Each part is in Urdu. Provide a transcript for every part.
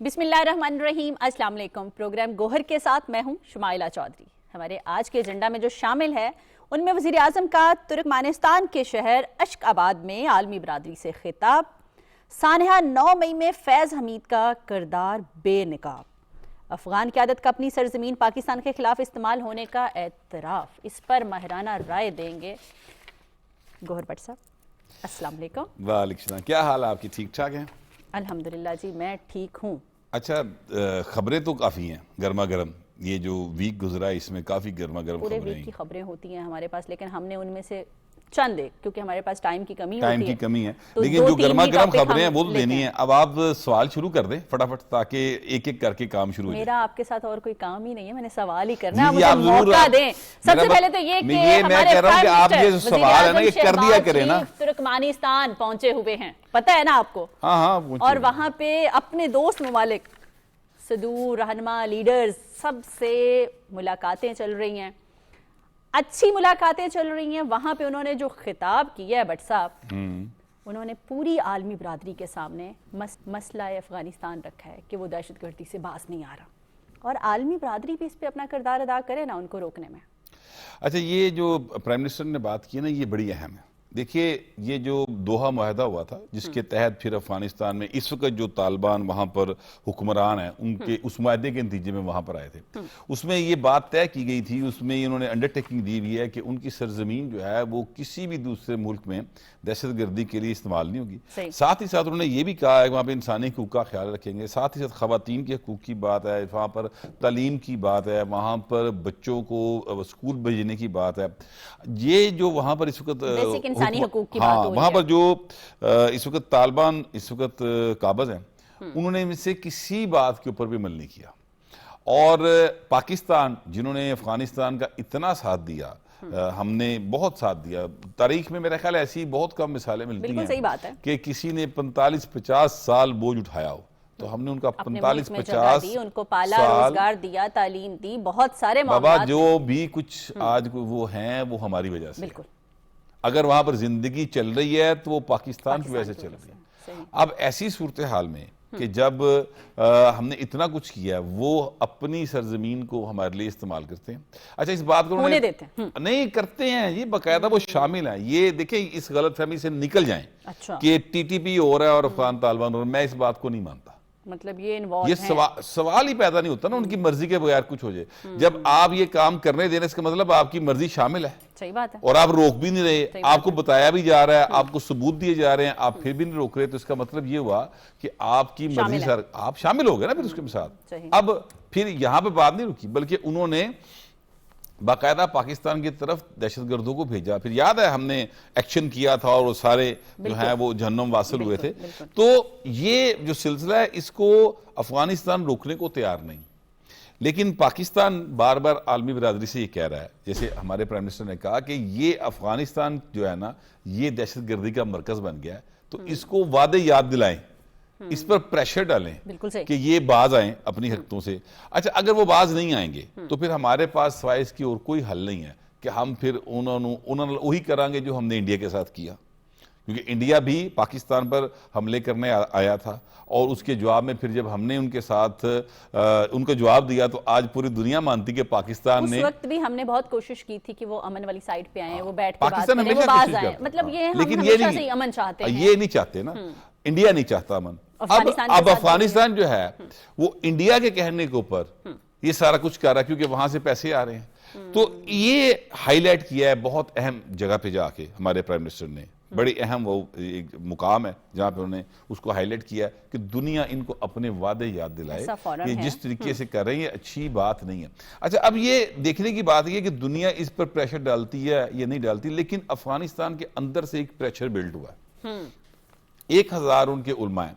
بسم اللہ الرحمن الرحیم، السلام علیکم۔ پروگرام گوہر کے ساتھ میں ہوں شمائلہ چودھری۔ ہمارے آج کے ایجنڈا میں جو شامل ہے ان میں وزیر اعظم کا ترکمانستان کے شہر اشک آباد میں عالمی برادری سے خطاب، سانحہ 9 مئی میں فیض حمید کا کردار بے نقاب، افغان قیادت کا اپنی سرزمین پاکستان کے خلاف استعمال ہونے کا اعتراف، اس پر ماہرانہ رائے دیں گے گوہر بٹ صاحب۔ السلام علیکم۔ وعلیکم السلام، کیا حال ہے آپ کی؟ ٹھیک ٹھاک ہیں؟ الحمدللہ جی، میں ٹھیک ہوں۔ اچھا، خبریں تو کافی ہیں گرما گرم، یہ جو ویک گزرا ہے اس میں کافی گرما گرم پورے خبریں ویک کی خبریں ہوتی ہیں ہمارے پاس، لیکن ہم نے ان میں سے چند ایک، کیونکہ ہمارے پاس ٹائم کی کمی ہوتی ہے، ٹائم کی کمی ہے، لیکن جو گرما گرم خبریں ہیں وہ تو دینی ہیں۔ اب آپ سوال شروع کر دیں فٹافٹ تاکہ ایک ایک کر کے کام شروع ہو جائے۔ میرا آپ کے ساتھ اور کوئی کام ہی نہیں ہے، میں نے سوال ہی کرنا ہے، مجھے موقع دیں۔ سب سے پہلے تو یہ کہ ہمارے پرائم منسٹر وزیر اعظم شہباز شریف ترکمانستان پہنچے ہوئے ہیں، پتہ ہے نا آپ کو؟ ہاں، اور وہاں پہ اپنے دوست ممالک صدور، رہنما، لیڈرز سب سے ملاقاتیں چل رہی ہیں، اچھی ملاقاتیں چل رہی ہیں۔ وہاں پہ انہوں نے جو خطاب کیا ہے بٹ صاحب، انہوں نے پوری عالمی برادری کے سامنے مسئلہ افغانستان رکھا ہے کہ وہ دہشت گردی سے باز نہیں آ رہا، اور عالمی برادری بھی اس پہ اپنا کردار ادا کرے نا ان کو روکنے میں۔ اچھا، یہ جو پرائم منسٹر نے بات کی نا، یہ بڑی اہم ہے۔ دیکھیے، یہ جو دوحہ معاہدہ ہوا تھا جس کے تحت پھر افغانستان میں اس وقت جو طالبان وہاں پر حکمران ہیں، ان کے اس معاہدے کے نتیجے میں وہاں پر آئے تھے، اس میں یہ بات طے کی گئی تھی، اس میں انہوں نے انڈرٹیکنگ دی ہوئی ہے کہ ان کی سرزمین جو ہے وہ کسی بھی دوسرے ملک میں دہشت گردی کے لیے استعمال نہیں ہوگی۔ ساتھ ہی ساتھ انہوں نے یہ بھی کہا ہے کہ وہاں پہ انسانی حقوق کا خیال رکھیں گے، ساتھ ہی ساتھ خواتین کے حقوق کی بات ہے، وہاں پر تعلیم کی بات ہے، وہاں پر بچوں کو اسکول بھیجنے کی بات ہے۔ یہ جو وہاں پر اس وقت انسانی حقوق کی بات ہو رہی ہے، وہاں پر جو اس وقت طالبان اس وقت قابض ہیں، انہوں نے ان سے کسی بات کے اوپر بھی عمل نہیں کیا، اور پاکستان جنہوں نے افغانستان کا اتنا ساتھ دیا، ہم نے بہت ساتھ دیا، تاریخ میں میرا خیال ایسی بہت کم مثالیں ملتی ہیں کہ کسی نے 45-50 سال بوجھ اٹھایا ہو، تو ہم نے ان کا 45-50 ان کو پالا، روزگار دیا، تعلیم دی، بہت سارے بابا جو بھی کچھ آج وہ ہیں وہ ہماری وجہ سے۔ اگر وہاں پر زندگی چل رہی ہے تو وہ پاکستان کی وجہ سے چل رہی ہے۔ اب ایسی صورتحال میں کہ جب ہم نے اتنا کچھ کیا، وہ اپنی سرزمین کو ہمارے لیے استعمال کرتے ہیں۔ اچھا، اس بات کو نہیں کرتے ہیں، یہ باقاعدہ وہ شامل ہیں۔ یہ دیکھیں، اس غلط فہمی سے نکل جائیں کہ ٹی ٹی پی ہو رہا ہے اور افغان طالبان ہو رہا ہے، میں اس بات کو نہیں مانتا۔ مطلب یہ سوال ہی پیدا نہیں ہوتا نا ان کی مرضی کے بغیر کچھ ہو جائے۔ جب آپ یہ کام کرنے دینے، اس کا مطلب آپ کی مرضی شامل ہے، صحیح بات ہے، اور آپ روک بھی نہیں رہے، آپ کو بتایا بھی جا رہا ہے، آپ کو ثبوت دیے جا رہے ہیں، آپ پھر بھی نہیں روک رہے، تو اس کا مطلب یہ ہوا کہ آپ کی مرضی سے آپ شامل ہو گئے نا پھر اس کے ساتھ۔ اب پھر یہاں پہ بات نہیں رکی، بلکہ انہوں نے باقاعدہ پاکستان کی طرف دہشت گردوں کو بھیجا۔ پھر یاد ہے ہم نے ایکشن کیا تھا اور وہ سارے جو ہیں وہ جہنم واصل ہوئے تھے۔ تو یہ جو سلسلہ ہے، اس کو افغانستان روکنے کو تیار نہیں، لیکن پاکستان بار بار عالمی برادری سے یہ کہہ رہا ہے، جیسے ہمارے پرائم منسٹر نے کہا کہ یہ افغانستان جو ہے نا، یہ دہشت گردی کا مرکز بن گیا ہے، تو اس کو وعدے یاد دلائیں، اس پر پریشر ڈالیں کہ یہ باز آئیں اپنی حرکتوں سے۔ اچھا، اگر وہ باز نہیں آئیں گے تو پھر ہمارے پاس سوائے اس کی اور کوئی حل نہیں ہے کہ ہم پھر انہوں نے وہی کریں گے جو ہم نے انڈیا کے ساتھ کیا، کیونکہ انڈیا بھی پاکستان پر حملے کرنے آیا تھا، اور اس کے جواب میں پھر جب ہم نے ان کے ساتھ ان کو جواب دیا تو آج پوری دنیا مانتی کہ پاکستان نے، اس وقت بھی ہم نے بہت کوشش کی تھی کہ وہ امن والی سائیڈ پہ آئیں، وہ بیٹھ کے بات کریں، وہ باز آئیں، مطلب یہ ہم ہمیشہ سے امن چاہتے ہیں۔ یہ نہیں چاہتے نا، انڈیا نہیں چاہتا امن۔ اب افغانستان جو ہے وہ انڈیا کے کہنے کے اوپر یہ سارا کچھ کر رہا ہے، کیونکہ وہاں سے پیسے آ رہے ہیں۔ تو یہ ہائی لائٹ کیا ہے بہت اہم جگہ پہ جا کے ہمارے پرائم منسٹر نے، بڑی اہم وہ ایک مقام ہے جہاں پہ انہوں نے اس کو ہائی لائٹ کیا کہ دنیا ان کو اپنے وعدے یاد دلائے کہ جس طریقے سے کر رہی ہے اچھی بات نہیں ہے۔ اچھا، اب یہ دیکھنے کی بات یہ کہ دنیا اس پر پریشر ڈالتی ہے یا نہیں ڈالتی، لیکن افغانستان کے اندر سے ایک پریشر بلڈ ہوا ہے۔ 1000 ان کے علماء ہیں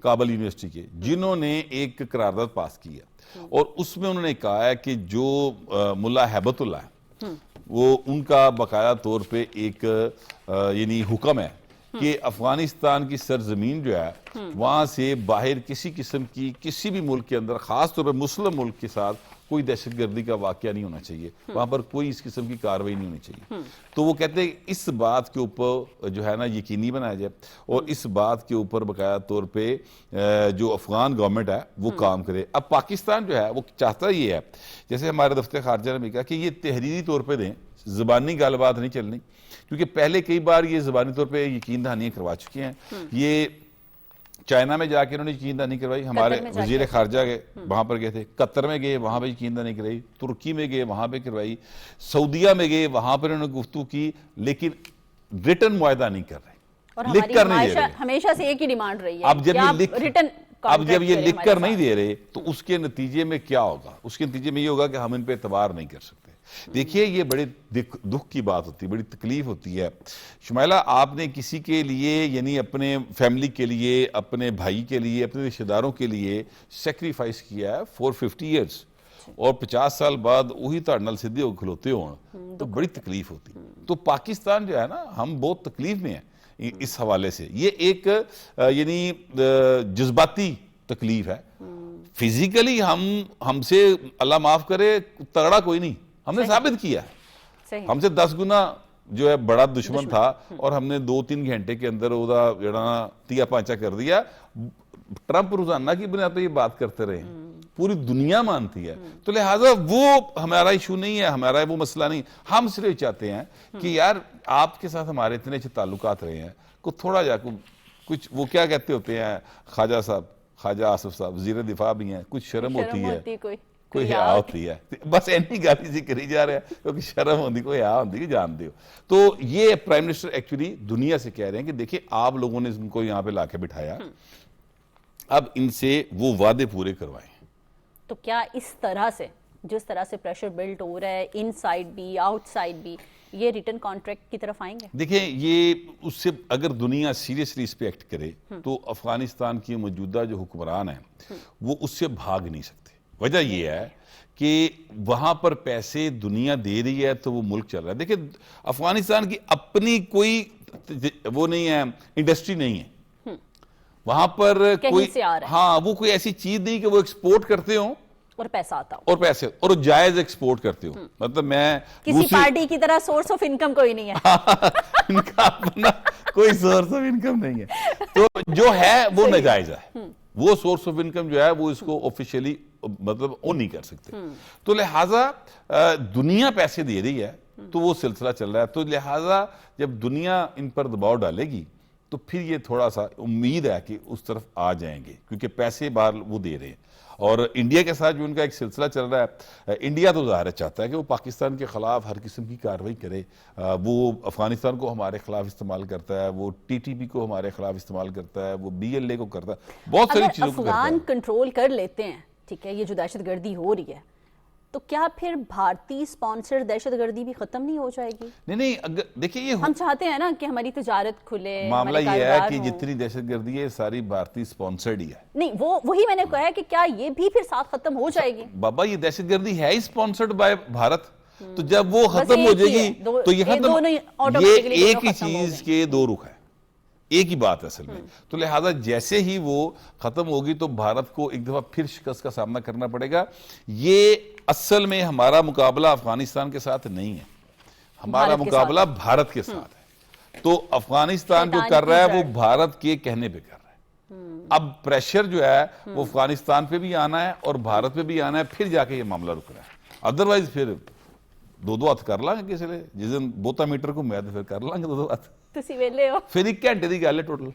کابل یونیورسٹی کے، جنہوں نے ایک قرارداد پاس کی ہے، اور اس میں انہوں نے کہا ہے کہ جو ملا ہیبت اللہ ہے، وہ ان کا باقاعدہ طور پہ ایک یعنی حکم ہے کہ افغانستان کی سرزمین جو ہے وہاں سے باہر کسی قسم کی کسی بھی ملک کے اندر، خاص طور پہ مسلم ملک کے ساتھ کوئی دہشت گردی کا واقعہ نہیں ہونا چاہیے, وہاں پر کوئی اس قسم کی کارروائی نہیں ہونی چاہیے. تو وہ کہتے ہیں اس بات کے اوپر جو ہے نا یقینی بنایا جائے, اور اس بات کے اوپر باقاعدہ طور پہ جو افغان گورنمنٹ ہے وہ کام کرے. اب پاکستان جو ہے وہ چاہتا یہ ہے, جیسے ہمارے دفتر خارجہ نے بھی کہا کہ یہ تحریری طور پہ دیں, زبانی گال بات نہیں چلنی, کیونکہ پہلے کئی بار یہ زبانی طور پہ یقین دہانیاں کروا چکے ہیں. یہ چائنا میں جا کے انہوں نے یقین دہانی کروائی, ہمارے وزیر خارجہ گئے وہاں پر گئے تھے, قطر میں گئے وہاں پہ یقین دہانی کروائی, ترکی میں گئے وہاں پہ کروائی, سعودیہ میں گئے وہاں پر انہوں نے گفتگو کی, لیکن ریٹن معاہدہ نہیں کر رہے, لکھ کر نہیں دے رہے. ہمیشہ سے ایک ہی ڈیمانڈ رہی ہے, اب جب یہ لکھ کر نہیں دے رہے تو اس کے نتیجے میں کیا ہوگا؟ اس کے نتیجے میں یہ ہوگا کہ ہم ان پہ اعتبار نہیں کر سکتے. دیکھیے یہ بڑے دکھ کی بات ہوتی ہے, بڑی تکلیف ہوتی ہے. شمائلہ, آپ نے کسی کے لیے یعنی اپنے فیملی کے لیے, اپنے بھائی کے لیے, اپنے رشتہ داروں کے لیے سیکریفائس کیا ہے فور 50 ایئرس, اور 50 سال بعد وہی تاڑ نال سدھے ہو کھلوتے ہوں تو بڑی تکلیف ہوتی. تو پاکستان جو ہے نا, ہم بہت تکلیف میں ہیں اس حوالے سے. یہ ایک یعنی جذباتی تکلیف ہے. فزیکلی ہم سے اللہ معاف کرے تگڑا کوئی نہیں, ہم نے ثابت کیا ہے. ہم سے 10 گنا جو ہے بڑا دشمن تھا, اور ہم نے 2-3 گھنٹے کے اندر وہ جڑا تیا پانچا کر دیا. ٹرمپ روزانہ کی بنیاد پہ یہ بات کرتے رہے, پوری دنیا مانتی ہے. تو لہٰذا وہ ہمارا ایشو نہیں ہے, ہمارا وہ مسئلہ نہیں. ہم صرف چاہتے ہیں کہ یار آپ کے ساتھ ہمارے اتنے اچھے تعلقات رہے ہیں, کو تھوڑا جا کچھ وہ کیا کہتے ہوتے ہیں خواجہ صاحب, خواجہ آصف صاحب وزیر دفاع بھی ہیں, کچھ شرم ہوتی ہے, کوئی حیا ہوتی ہے. بس اینی گالی سے کری جا رہا ہے, کیونکہ شرم ہوتی, کوئی حیا ہوتی, جان دیو. تو یہ پرائم منسٹر ایکچولی دنیا سے کہہ رہے ہیں کہ دیکھیں آپ لوگوں نے ان کو یہاں پہ لا کے بٹھایا, اب ان سے وہ وعدے پورے کروائیں. تو کیا اس طرح سے جس طرح سے پریشر بلڈ ہو رہا ہے ان سائڈ بھی آؤٹ سائڈ بھی, یہ ریٹن کانٹریکٹ کی طرف آئیں گے؟ دیکھیں یہ اس سے اگر دنیا سیریسلی اس پہ ایکٹ کرے تو افغانستان کی موجودہ جو حکمران ہیں وہ اس سے بھاگ نہیں سکتے. وجہ یہ ہے کہ وہاں پر پیسے دنیا دے رہی ہے تو وہ ملک چل رہا ہے. دیکھیں افغانستان کی اپنی کوئی وہ نہیں ہے, انڈسٹری نہیں ہے وہاں پر کوئی, ہاں وہ کوئی ایسی چیز نہیں کہ وہ ایکسپورٹ کرتے ہوں اور پیسہ آتا ہو, اور پیسے اور جائز ایکسپورٹ کرتے ہو. مطلب میں کسی پارٹی کی طرح سورس آف انکم کوئی نہیں ہے, ان کا اپنا کوئی سورس آف انکم نہیں ہے, تو جو ہے وہ ناجائز ہے. وہ سورس آف انکم جو ہے وہ اس کو آفیشیلی مطلب وہ نہیں کر سکتے. تو لہٰذا دنیا پیسے دے رہی ہے تو وہ سلسلہ چل رہا ہے. تو لہٰذا جب دنیا ان پر دباؤ ڈالے گی تو پھر یہ تھوڑا سا امید ہے کہ اس طرف آ جائیں گے, کیونکہ پیسے باہر وہ دے رہے ہیں. اور انڈیا کے ساتھ جو ان کا ایک سلسلہ چل رہا ہے, انڈیا تو ظاہر چاہتا ہے کہ وہ پاکستان کے خلاف ہر قسم کی کارروائی کرے. وہ افغانستان کو ہمارے خلاف استعمال کرتا ہے, وہ TTP کو ہمارے خلاف استعمال کرتا ہے, وہ BLA کو کرتا ہے, بہت ساری چیزوں کو کرتا ہے. افغان کنٹرول کر لیتے ہیں, ٹھیک ہے, یہ جو دہشت گردی ہو رہی ہے, تو کیا پھر بھارتی سپانسر دہشت گردی بھی ختم نہیں ہو جائے گی؟ نہیں, دیکھیں یہ ہم چاہتے ہیں نا کہ ہماری تجارت کھلے. معاملہ یہ ہے کہ جتنی دہشت گردی ہے ساری بھارتی سپانسرڈ ہی ہے. نہیں, وہی میں نے کہا ہے کہ کیا یہ بھی پھر ساتھ ختم ہو جائے گی؟ بابا یہ دہشت گردی ہے ہی سپانسرڈ بائی بھارت, تو جب وہ ختم ہو جائے گی تو یہ ختم, یہ ایک ہی چیز کے دو رخ ہے, ایک ہی بات ہے اصل میں. تو لہٰذا جیسے ہی وہ ختم ہوگی تو بھارت کو ایک دفعہ پھر شکست کا سامنا کرنا پڑے گا. یہ اصل میں ہمارا مقابلہ افغانستان کے ساتھ نہیں ہے, ہمارا مقابلہ بھارت کے ساتھ ہے. تو افغانستان جو کر رہا ہے وہ بھارت کے کہنے پہ کر رہا ہے. اب پریشر جو ہے وہ افغانستان پہ بھی آنا ہے اور بھارت پہ بھی آنا ہے, پھر جا کے یہ معاملہ رک رہا ہے. ادروائز پھر دو ہاتھ کر لیں گے کسی لئے, جس دن بوتا میٹر کو میں پھر کر لیں گے دو ہاتھ, پھر ایک گھنٹے دی گل ہے ٹوٹل.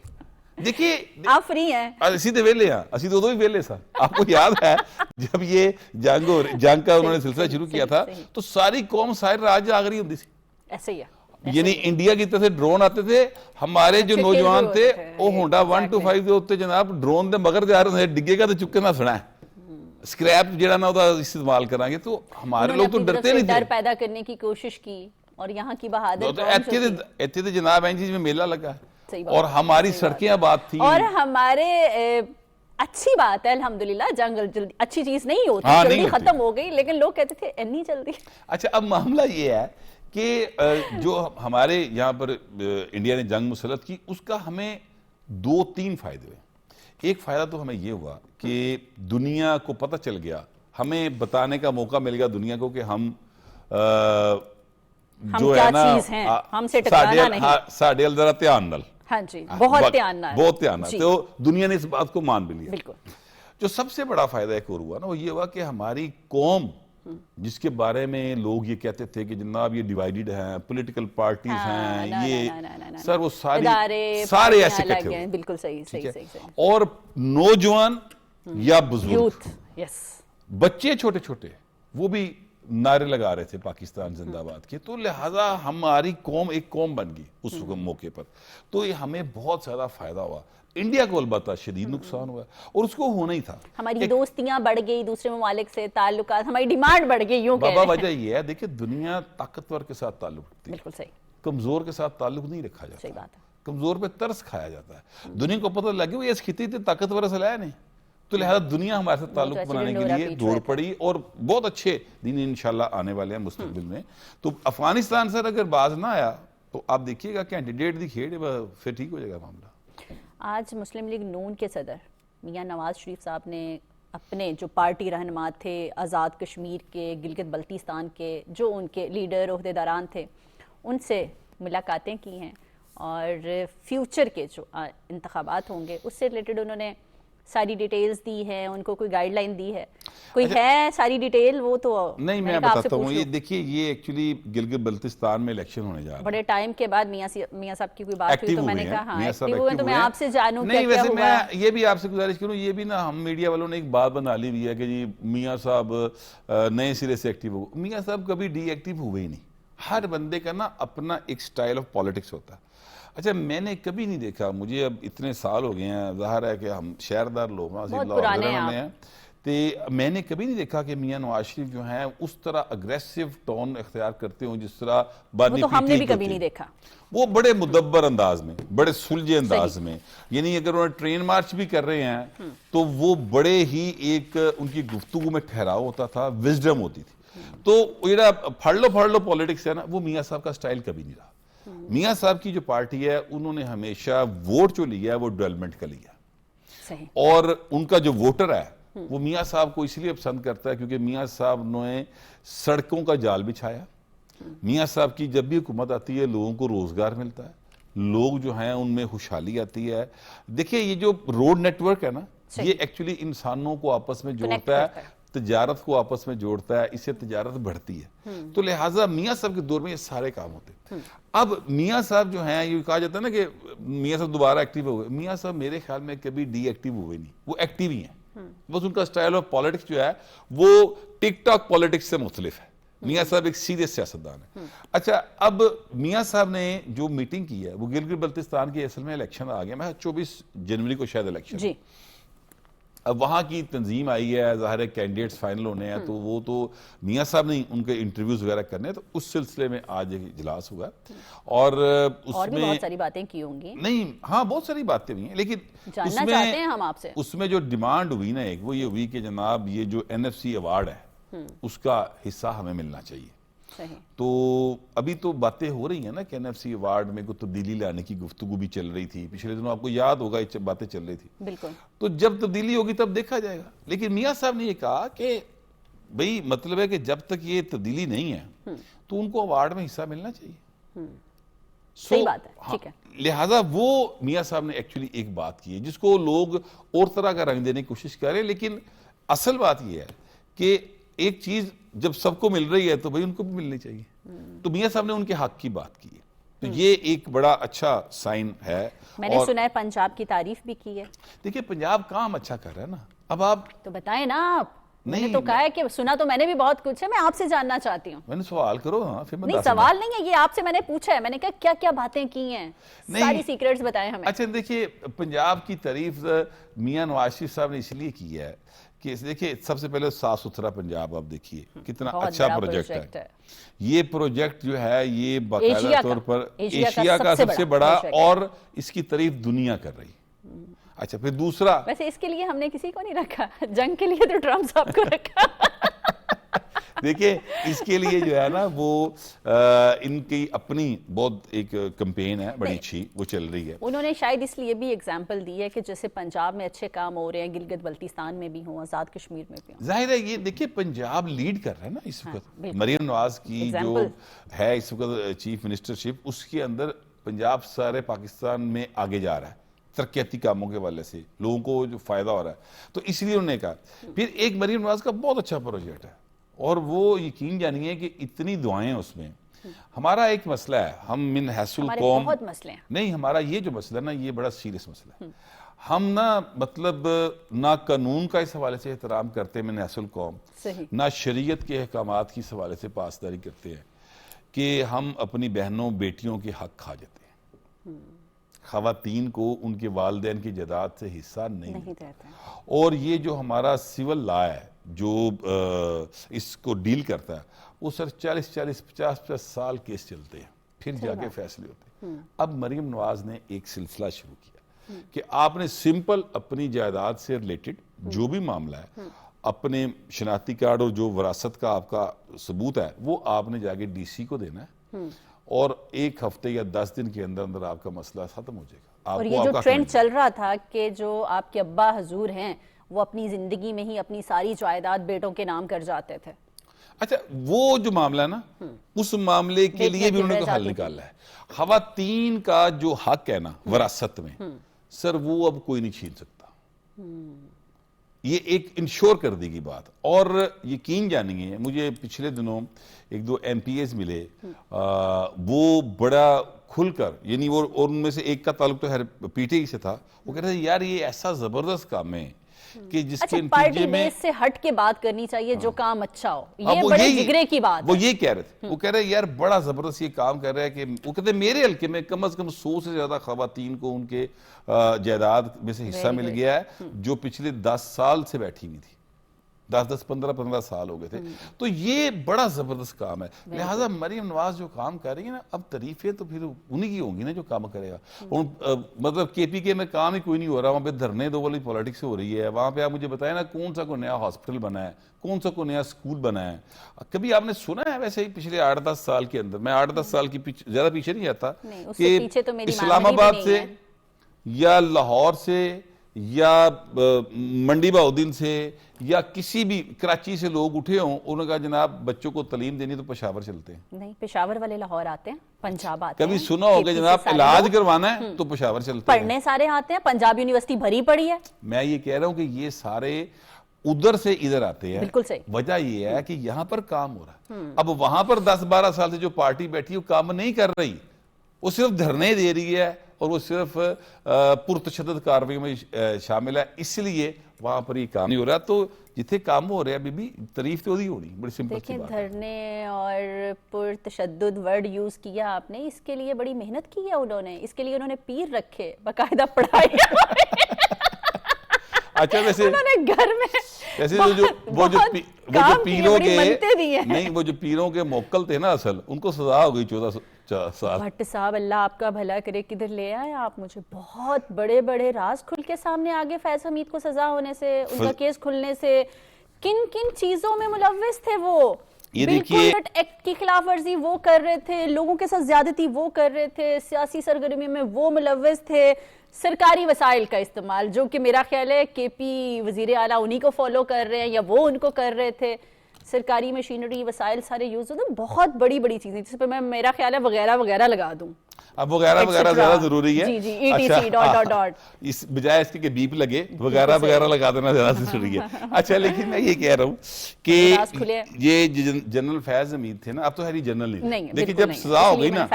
دیکھیے آپ فری ہیں, اسی تے ویلے ہیں, اسی دو ہی ویلے سا. آپ کو یاد ہے جب یہ جنگ کا انہوں نے سلسلہ شروع کیا تھا تو ساری قوم سائر راج آ رہی ہوتی تھی. ایسے ہی ہے, یعنی انڈیا کی طرف سے ڈرون آتے تھے, ہمارے جو نوجوان تھے وہ ہونڈا 125 دے ہوتے جناب ڈرون دے مگر جا رہے تھے, ڈگے گا تو چکے نہ سنا ہے, اسکریپ جڑا نہ ہوتا استعمال کریں گے. تو ہمارے لوگ تو ڈرتے نہیں تھے, ڈر پیدا کرنے کی کوشش کی, اور یہاں کی بہادر ایتھے تھے جناب این چیز میں میلہ لگا, اور ہماری سڑکیں آباد تھیں, اور ہمارے اچھی بات ہے الحمدللہ, جنگ اچھی چیز نہیں ہوتی, جلدی ختم ہو گئی, لیکن لوگ کہتے تھے انی جلدی. اچھا اب معاملہ یہ ہے کہ جو ہمارے یہاں پر انڈیا نے جنگ مسلط کی, اس کا ہمیں 2-3 فائدے ہوئے. ایک فائدہ تو ہمیں یہ ہوا کہ دنیا کو پتہ چل گیا ہمیں بتانے کا موقع مل گیا دنیا کو کہ ہم جو ہے نا ساڑھے ذرا دھیان نال, ہاں جی بہت دھیان نال, بہت دھیان نال, تو دنیا نے اس بات کو مان بھی لیا. بالکل. جو سب سے بڑا فائدہ ایک اور ہوا نا وہ یہ ہوا کہ ہماری قوم جس کے بارے میں لوگ یہ کہتے تھے کہ جناب یہ ڈیوائیڈڈ ہیں, پولیٹیکل پارٹیز ہیں, یہ سر وہ سارے ایسے کٹھے ہوئے. بالکل صحیح. اور نوجوان یا بزرگ, بچے چھوٹے چھوٹے وہ بھی نعرے لگا رہے تھے پاکستان زندہ باد کے. تو لہٰذا ہماری قوم ایک قوم بن گئی اس موقع پر. تو یہ ہمیں بہت زیادہ فائدہ ہوا. انڈیا کو البتہ شدید نقصان ہوا اور اس کو ہونا ہی تھا. ہماری دوستیاں بڑھ گئی دوسرے ممالک سے, تعلقات, ہماری ڈیمانڈ بڑھ گئی. یوں بابا وجہ یہ ہے دیکھیں دنیا طاقتور کے ساتھ تعلق رکھتی ہے, بالکل صحیح, کمزور کے ساتھ تعلق نہیں رکھا جاتا. صحیح بات ہے. کمزور پہ ترس کھایا جاتا ہے. دنیا کو پتہ لگے وہ اس خطے تے طاقتور اصل ہے نہیں, تو لہذا دنیا ہمارے ساتھ تعلق بنانے کے لیے دوڑ پڑی اور بہت اچھے دن انشاءاللہ آنے والے ہیں مستقبل میں. تو افغانستان سر اگر باز نہ آیا تو آپ دیکھیے گا کینڈیڈیٹ دی کھیڑ پھر ٹھیک ہو جائے گا معاملہ. آج مسلم لیگ نون کے صدر میاں نواز شریف صاحب نے اپنے جو پارٹی رہنما تھے آزاد کشمیر کے, گلگت بلتستان کے, جو ان کے لیڈر عہدیداران تھے, ان سے ملاقاتیں کی ہیں اور فیوچر کے جو انتخابات ہوں گے اس سے ریلیٹڈ انہوں نے ساری ڈیٹیلز دی ہے, ان کو کوئی گائیڈ لائن دی ہے, کوئی ہے ساری ڈیٹیل؟ وہ تو نہیں میں بتاتا ہوں. یہ دیکھیے یہ ایکچولی گلگت بلتستان میں الیکشن ہونے جا رہا ہے. بڑے ٹائم کے بعد میاں صاحب کی کوئی بات ہوئی تو میں نے کہا ہاں ایکٹیو ہوئے, تو میں آپ سے جانوں نہیں. ویسے میں یہ بھی آپ سے گزارش کروں, یہ بھی نا ہم میڈیا والوں نے ایک بات بنا لی ہوئی ہے کہ جی میاں صاحب نئے سرے سے ایکٹیو ہو. میاں صاحب کبھی ڈی ایکٹیو ہوئے ہی نہیں. ہر بندے کا نا اپنا ایک سٹائل آف پالیٹکس ہوتا ہے. اچھا میں نے کبھی نہیں دیکھا, مجھے اب اتنے سال ہو گئے ہیں, ظاہر ہے کہ ہم شہردار لوگ ہیں, تو میں نے کبھی نہیں دیکھا کہ میاں نواز شریف جو ہیں اس طرح اگریسو ٹون اختیار کرتے ہوں جس طرح بانی پیٹی. ہم نے بھی کبھی نہیں دیکھا. وہ بڑے مدبر انداز میں, بڑے سلجھے انداز میں, یعنی اگر انہوں نے ٹرین مارچ بھی کر رہے ہیں تو وہ بڑے ہی ایک ان کی گفتگو میں ٹھہراؤ ہوتا تھا, وزڈم ہوتی تھی. تو یہ پھڑ لو پالیٹکس ہے نا, وہ میاں صاحب کا سٹائل کبھی نہیں رہا. میاں صاحب کی جو پارٹی ہے انہوں نے ہمیشہ ووٹ جو لیا ہے وہ ڈیولپمنٹ کا لیا, اور ان کا جو ووٹر ہے وہ میاں صاحب کو اس لیے پسند کرتا ہے کیونکہ میاں صاحب نے سڑکوں کا جال بچھایا. میاں صاحب کی جب بھی حکومت آتی ہے لوگوں کو روزگار ملتا ہے, لوگ جو ہیں ان میں خوشحالی آتی ہے. دیکھیں یہ جو روڈ نیٹ ورک ہے نا یہ ایکچولی انسانوں کو آپس میں جوڑتا ہے, تجارت کو آپس میں جوڑتا ہے, اس سے تجارت بڑھتی ہے. تو لہٰذا میاں صاحب کے دور میں یہ سارے کام ہوتے ہیں. اب میاں صاحب جو ہیں یہ کہا جاتا ہے نا کہ میاں صاحب دوبارہ ایکٹیو ہو گئے. میاں صاحب میرے خیال میں کبھی ڈی ایکٹیو ہوئے نہیں, وہ ایکٹیو ہی ہیں. بس ان کا سٹائل آف پالیٹکس جو ہے وہ ٹک ٹاک پالیٹکس سے مختلف ہے. میاں صاحب ایک سیریس سیاستدان ہے. اچھا اب میاں صاحب نے جو میٹنگ کی ہے وہ گلگت بلتستان کی اصل میں الیکشن آ گیا, میں 24 جنوری کو شاید الیکشن. اب وہاں کی تنظیم آئی ہے, ظاہر ہے کینڈیڈیٹس فائنل ہونے ہیں, تو وہ تو میاں صاحب نے ان کے انٹرویوز وغیرہ کرنے ہیں, تو اس سلسلے میں آج ایک اجلاس ہوا اور اس میں بہت ساری باتیں کی ہوں گی. نہیں ہاں بہت ساری باتیں ہوئی ہیں, لیکن جاننا چاہتے ہیں ہم آپ سے. اس میں جو ڈیمانڈ ہوئی نا ایک وہ یہ ہوئی کہ جناب یہ جو NFC ایوارڈ ہے اس کا حصہ ہمیں ملنا چاہیے. تو ابھی تو باتیں ہو رہی ہیں نا کہ NFC ایوارڈ میں کوئی تبدیلی لانے کی گفتگو بھی چل رہی تھی, پچھلے دنوں آپ کو یاد ہوگا یہ باتیں چل رہی تھی. بالکل. تو جب تبدیلی ہوگی تب دیکھا جائے گا. لیکن میاں صاحب نے یہ کہا کہ بھئی مطلب ہے کہ جب تک یہ تبدیلی نہیں ہے تو ان کو ایوارڈ میں حصہ ملنا چاہیے. صحیح بات ہے, ٹھیک ہے. لہٰذا وہ میاں صاحب نے ایکچولی ایک بات کی ہے جس کو لوگ اور طرح کا رنگ دینے کی کوشش کر رہے ہیں, لیکن اصل بات یہ ہے کہ ایک چیز جب سب کو مل رہی ہے تو بھئی ان کو بھی ملنی چاہیے. تو میاں صاحب نے ان کے حق کی بات کی ہے, تو یہ ایک بڑا اچھا سائن ہے. میں نے سنا ہے پنجاب کی تعریف بھی کی ہے. دیکھیں پنجاب کام اچھا کر رہا ہے نا, اب آپ تو بتائیں نا. آپ میں نے تو کہا ہے کہ سنا تو میں نے بھی بہت کچھ ہے, میں آپ سے جاننا چاہتی ہوں. میں نے سوال کرو. ہاں نہیں سوال نہیں ہے یہ, آپ سے میں نے پوچھا ہے, میں نے کہا کیا کیا باتیں کی ہیں, ساری سیکریٹس بتائیں ہمیں. اچھا دیکھیے پنجاب کی تعریف میاں نواز شریف صاحب نے اس لیے کی ہے کہ دیکھیں سب سے پہلے صاف ستھرا پنجاب آپ دیکھیے کتنا اچھا پروجیکٹ ہے. یہ پروجیکٹ جو ہے یہ باقاعدہ طور پر ایشیا کا سب سے بڑا, اور اس کی تعریف دنیا کر رہی. اچھا پھر دوسرا, ویسے اس کے لیے ہم نے کسی کو نہیں رکھا, جنگ کے لیے تو ٹرمپ صاحب کو رکھا. دیکھیں اس کے لیے جو ہے نا وہ ان کی اپنی بہت ایک کمپین ہے بڑی اچھی، وہ چل رہی ہے. انہوں نے شاید اس لیے بھی اگزامپل دی ہے کہ جیسے پنجاب میں اچھے کام ہو رہے ہیں، گلگت بلتستان میں بھی ہوں، آزاد کشمیر میں بھی ہوں. ظاہر ہے یہ دیکھیں پنجاب لیڈ کر رہا ہے نا اس وقت. مریم نواز کی جو ہے اس وقت چیف منسٹرشپ، اس کے اندر پنجاب سارے پاکستان میں آگے جا رہا ہے ترقیاتی کاموں کے والے سے، لوگوں کو جو فائدہ ہو رہا ہے. تو اس لیے انہوں نے کہا. پھر ایک مریم نواز کا بہت اچھا پروجیکٹ ہے اور وہ یقین جانیے کہ اتنی دعائیں اس میں. ہمارا ایک مسئلہ ہے، ہم من حیث القوم بہت مسئلے ہیں. نہیں، ہمارا یہ جو مسئلہ ہے نا یہ بڑا سیریس مسئلہ ہے. ہم نا مطلب نہ قانون کا اس حوالے سے احترام کرتے ہیں من حیث القوم، نہ شریعت کے احکامات کی اس حوالے سے پاسداری کرتے ہیں کہ ہم اپنی بہنوں بیٹیوں کے حق کھا جاتے ہیں. خواتین کو ان کے والدین کی جائیداد سے حصہ نہیں دیتے. اور یہ جو ہمارا سول لا ہے جو اس کو ڈیل کرتا ہے وہ سر 40-50 سال کیس چلتے ہیں، پھر جا کے فیصلے ہوتے ہیں. اب مریم نواز نے ایک سلسلہ شروع کیا کہ آپ نے سمپل اپنی جائیداد سے ریلیٹڈ جو بھی معاملہ ہے، اپنے شناختی کارڈ اور جو وراثت کا آپ کا ثبوت ہے وہ آپ نے جا کے ڈی سی کو دینا ہے، اور 1 ہفتے یا 10 دن کے اندر اندر آپ کا مسئلہ ختم ہو جائے گا. اور یہ جو ٹرینڈ چل رہا تھا کہ جو آپ کے ابا حضور ہیں وہ اپنی زندگی میں ہی اپنی ساری جائیداد بیٹوں کے نام کر جاتے تھے. اچھا وہ جو معاملہ ہے نا اس معاملے کے لیے بھی انہوں نے حل نکالا ہے. خواتین کا جو حق ہے نا وراثت میں سر وہ اب کوئی نہیں چھین سکتا. یہ ایک انشور کر دی گئی بات. اور یقین جانیے مجھے پچھلے دنوں 1-2 ایم پی ایز ملے، وہ بڑا کھل کر، یعنی وہ اور ان میں سے ایک کا تعلق تو پی ٹی آئی سے تھا، وہ کہہ رہے تھے یار یہ ایسا زبردست کام ہے کہ جس کے پارٹی بیس سے ہٹ کے بات کرنی چاہیے جو کام اچھا ہو. یہ بڑے جگرے کی بات ہے. وہ یہ کہہ رہے تھے، وہ کہہ رہے یار بڑا زبردست یہ کام کر رہا ہے کہ وہ کہتے ہیں میرے حلقے میں کم از کم 100 سے زیادہ خواتین کو ان کے جائیداد میں سے حصہ مل گیا ہے جو پچھلے 10 سال سے بیٹھی ہوئی تھی. 15 سال ہو گئے تھے. تو یہ بڑا زبردست کام ہے. لہٰذا مریم نواز جو کام کر رہی ہے نا اب تعریفیں تو پھر انہی کی ہوں گی نا جو کام کرے گا. مطلب کے پی کے میں کام ہی کوئی نہیں ہو رہا، وہاں پہ دھرنے دو والی پولیٹکس ہو رہی ہے. وہاں پہ آپ مجھے بتائیں نا کون سا کوئی نیا ہاسپٹل بنا ہے، کون سا کوئی نیا اسکول بنا ہے. کبھی آپ نے سنا ہے ویسے ہی پچھلے 8-10 سال کے اندر، میں 8-10 سال کی زیادہ پیچھے نہیں جاتا، کہ اسلام آباد سے یا لاہور سے یا منڈی بہاؤدین سے یا کسی بھی کراچی سے لوگ اٹھے ہوں، انہوں نے کہا جناب بچوں کو تعلیم دینی تو پشاور چلتے ہیں. نہیں، پشاور والے لاہور آتے ہیں، پنجاب آتے ہیں. کبھی سنا ہوگا جناب علاج کروانا ہے تو پشاور چلتے ہیں. پڑھنے سارے آتے ہیں، پنجاب یونیورسٹی بھری پڑی ہے. میں یہ کہہ رہا ہوں کہ یہ سارے ادھر سے ادھر آتے ہیں. بالکل صحیح. وجہ یہ ہے کہ یہاں پر کام ہو رہا ہے. اب وہاں پر 10-12 سال سے جو پارٹی بیٹھی ہے وہ کام نہیں کر رہی، وہ صرف دھرنے دے رہی ہے اور وہ صرف پرتشدد کارروائی میں شامل ہے، اس لیے وہاں پر یہ کام نہیں ہو رہا. تو جتنے کام ہو رہے ہیں بی تعریف تو وہی ہونی. بڑی سمپل سی بات ہے. دھرنے اور پرتشدد ورڈ یوز کیا آپ نے، اس کے لیے بڑی محنت کی ہے انہوں نے. اس کے لیے انہوں نے پیر رکھے، باقاعدہ پڑھائی. اچھا ویسے انہوں نے گھر میں ویسے وہ جو پیروں کے نہیں وہ جو پیروں کے موکل تھے نا اصل، ان کو سزا ہو گئی 14 سال. بھٹ صاحب اللہ آپ کا بھلا کرے، کدھر لے آئے آپ مجھے. بہت بڑے بڑے راز کھل کے سامنے آگے فیض حمید کو سزا ہونے سے، ان کا کیس کھلنے سے. کن کن چیزوں میں ملوث تھے وہ؟ بالکل ایکٹ کی خلاف ورزی وہ کر رہے تھے، لوگوں کے ساتھ زیادتی وہ کر رہے تھے، سیاسی سرگرمی میں وہ ملوث تھے. سرکاری وسائل کا استعمال جو کہ میرا خیال ہے کے پی وزیر اعلیٰ انہی کو فالو کر رہے ہیں یا وہ ان کو کر رہے تھے. سرکاری مشینری وسائل سارے یوز ہوتے ہیں. بہت بڑی بڑی چیزیں جس پہ میں میرا خیال ہے وغیرہ وغیرہ لگا دوں. اب وغیرہ وغیرہ زیادہ ضروری ہے. جی جی ETC ڈاٹ ڈاٹ اس بجائے اس کے کہ بیپ لگے وغیرہ وغیرہ لگا دینا زیادہ ضروری ہے. اچھا لیکن میں یہ کہہ رہا ہوں کہ یہ جنرل فیض حمید تھے نا، اب تو ہری جنرل نہیں، لیکن جب سزا ہو گئی نا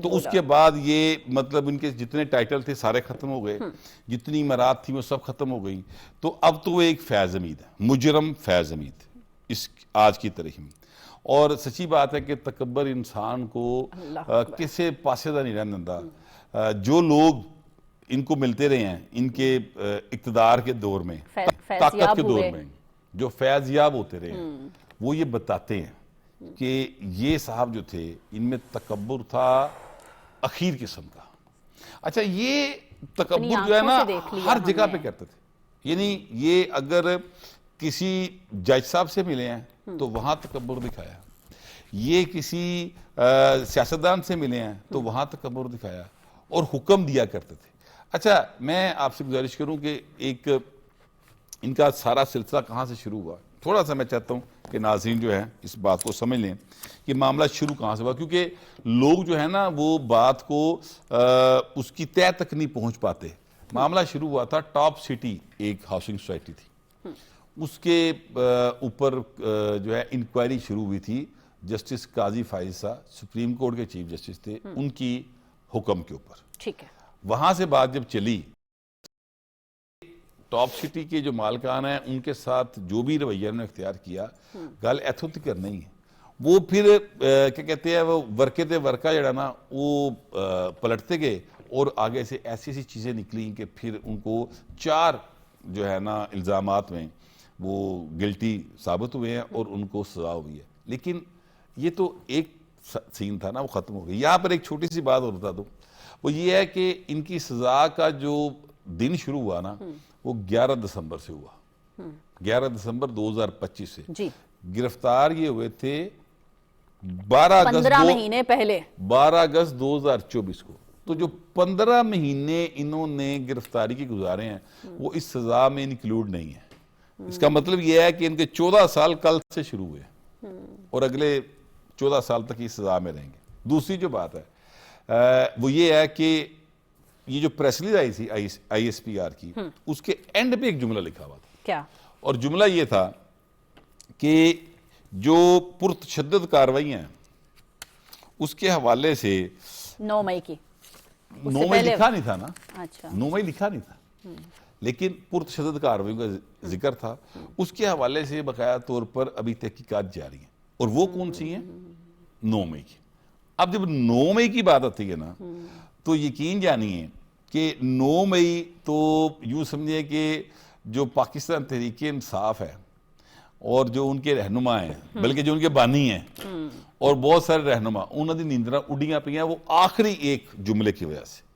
تو اس کے بعد یہ مطلب ان کے جتنے ٹائٹل تھے سارے ختم ہو گئے، جتنی مراد تھی وہ سب ختم ہو گئی. تو اب تو وہ ایک فیض حمید ہے، مجرم فیض حمید اس آج کی تاریخ میں. اور سچی بات ہے کہ تکبر انسان کو کسے پاسدہ نہیں رہنے دیتا. جو لوگ ان کو ملتے رہے ہیں ان کے اقتدار کے دور میں، طاقت کے دور میں، جو فیض یاب ہوتے رہے ہیں، وہ یہ بتاتے ہیں کہ یہ صاحب جو تھے ان میں تکبر تھا اخیر قسم کا. اچھا یہ تکبر جو ہے نا ہر جگہ پہ کرتے تھے. یعنی یہ اگر کسی جج صاحب سے ملے ہیں تو وہاں تکبر دکھایا. یہ کسی سیاستدان سے ملے ہیں تو وہاں تکبر دکھایا اور حکم دیا کرتے تھے. اچھا میں آپ سے گزارش کروں کہ ایک ان کا سارا سلسلہ کہاں سے شروع ہوا. تھوڑا سا میں چاہتا ہوں کہ ناظرین جو ہے اس بات کو سمجھ لیں کہ معاملہ شروع کہاں سے ہوا, کیونکہ لوگ جو ہے نا وہ بات کو اس کی تہہ تک نہیں پہنچ پاتے. معاملہ شروع ہوا تھا ٹاپ سٹی ایک ہاؤسنگ سوسائٹی تھی, اس کے اوپر جو ہے انکوائری شروع ہوئی تھی. جسٹس قاضی فائز صاحب سپریم کورٹ کے چیف جسٹس تھے, ان کی حکم کے اوپر. ٹھیک ہے, وہاں سے بات جب چلی ٹاپ سٹی کے جو مالکان ہیں ان کے ساتھ جو بھی رویہ انہوں نے اختیار کیا گل ایتھوں تک نہیں ہے. وہ پھر کیا کہتے ہیں وہ ورکے تے ورکا جڑا نا وہ پلٹتے گئے اور آگے سے ایسی ایسی چیزیں نکلیں کہ پھر ان کو 4 جو ہے نا الزامات میں وہ گلٹی ثابت ہوئے ہیں اور ان کو سزا ہوئی ہے. لیکن یہ تو ایک سین تھا نا, وہ ختم ہو گئی. یہاں پر ایک چھوٹی سی بات اور بتا دوں, وہ یہ ہے کہ ان کی سزا کا جو دن شروع ہوا نا وہ 11 دسمبر سے ہوا. 11 دسمبر 2025 سے گرفتار یہ ہوئے تھے 15 مہینے پہلے 12 اگست 2024 کو. تو جو 15 مہینے انہوں نے گرفتاری کی گزارے ہیں وہ اس سزا میں انکلوڈ نہیں ہے. اس کا مطلب یہ ہے کہ ان کے 14 سال کل سے شروع ہوئے اور اگلے 14 سال تک یہ سزا میں رہیں گے. دوسری جو بات ہے وہ یہ ہے کہ یہ جو پریس ریلیز آئی تھی آئی ایس پی آر کی, اس کے اینڈ پہ ایک جملہ لکھا ہوا تھا. کیا؟ اور جملہ یہ تھا کہ جو پرتشدد کارروائیاں ہیں اس کے حوالے سے 9 مئی کی 9 مئی لکھا نہیں تھا نا. اچھا 9 مئی لکھا نہیں تھا, لیکن پرتشدد کارروائیوں کا ذکر تھا. اس کے حوالے سے باقاعدہ طور پر ابھی تحقیقات جاری ہیں, اور وہ کون سی ہیں؟ 9 مئی کی. اب جب 9 مئی کی بات آتی ہے نا تو یقین جانیے کہ 9 مئی تو یوں سمجھے کہ جو پاکستان تحریک انصاف ہے اور جو ان کے رہنما ہیں, بلکہ جو ان کے بانی ہیں اور بہت سارے رہنما, انہوں نے نیندرہ اڈیاں پہ ہیں وہ آخری ایک جملے کی وجہ سے.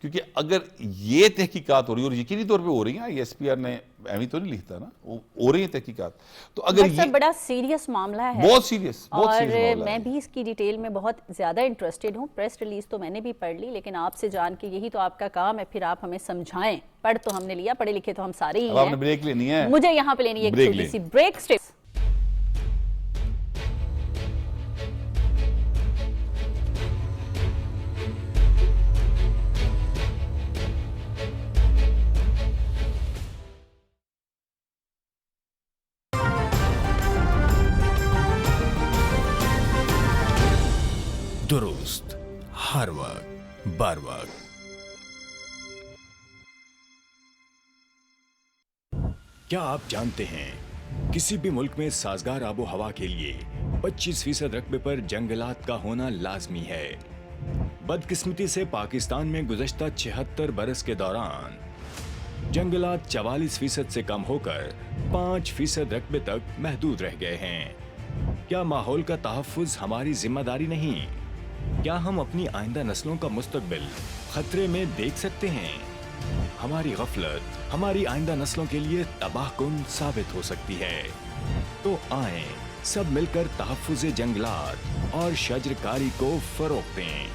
کیونکہ اگر یہ تحقیقات ہو رہی ہے, اور یقینی طور پہ ہو رہی ہیں, آئی ایس پی آر نے ایویں تو نہیں لکھتا نا, وہ ہو رہی ہیں تحقیقات, تو اگر یہ بڑا سیریس معاملہ ہے, بہت سیریس, اور میں بھی اس کی ڈیٹیل میں بہت زیادہ انٹرسٹڈ ہوں. پریس ریلیز تو میں نے بھی پڑھ لی, لیکن آپ سے جان کے یہی تو آپ کا کام ہے, پھر آپ ہمیں سمجھائیں. پڑھ تو ہم نے لیا, پڑھے لکھے تو ہم سارے ہی ہیں. آپ نے بریک لینی ہے, مجھے یہاں پہ لینی ہے ایک چھوٹی سی بریک. درست ہر وقت بر وقت. کیا آپ جانتے ہیں کسی بھی ملک میں سازگار آب و ہوا کے لیے 25% رقبے پر جنگلات کا ہونا لازمی ہے. بدقسمتی سے پاکستان میں گزشتہ 76 برس کے دوران جنگلات 44% سے کم ہو کر 5% رقبے تک محدود رہ گئے ہیں. کیا ماحول کا تحفظ ہماری ذمہ داری نہیں؟ کیا ہم اپنی آئندہ نسلوں کا مستقبل خطرے میں دیکھ سکتے ہیں؟ ہماری غفلت ہماری آئندہ نسلوں کے لیے تباہ کن ثابت ہو سکتی ہے. تو آئیں سب مل کر تحفظ جنگلات اور شجرکاری کو فروغ دیں.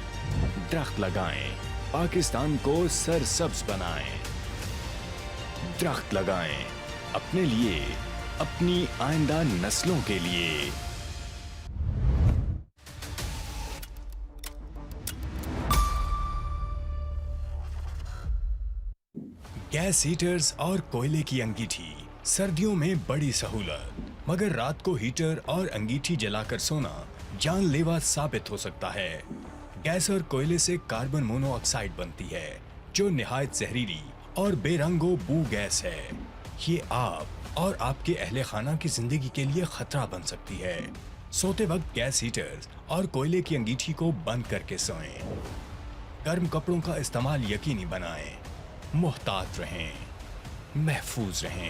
درخت لگائیں, پاکستان کو سرسبز بنائیں. درخت لگائیں, اپنے لیے, اپنی آئندہ نسلوں کے لیے. گیس ہیٹرز اور کوئلے کی انگیٹھی سردیوں میں بڑی سہولت, مگر رات کو ہیٹر اور انگیٹھی جلا کر سونا جان لیوا ثابت ہو سکتا ہے. گیس اور کوئلے سے کاربن مونو آکسائڈ بنتی ہے جو نہایت زہریلی اور بے رنگ و بو گیس ہے. یہ آپ اور آپ کے اہل خانہ کی زندگی کے لیے خطرہ بن سکتی ہے. سوتے وقت گیس ہیٹرز اور کوئلے کی انگیٹھی کو بند کر کے سوئیں. گرم کپڑوں کا استعمال یقینی بنائیں. محتاط رہیں, محفوظ رہیں.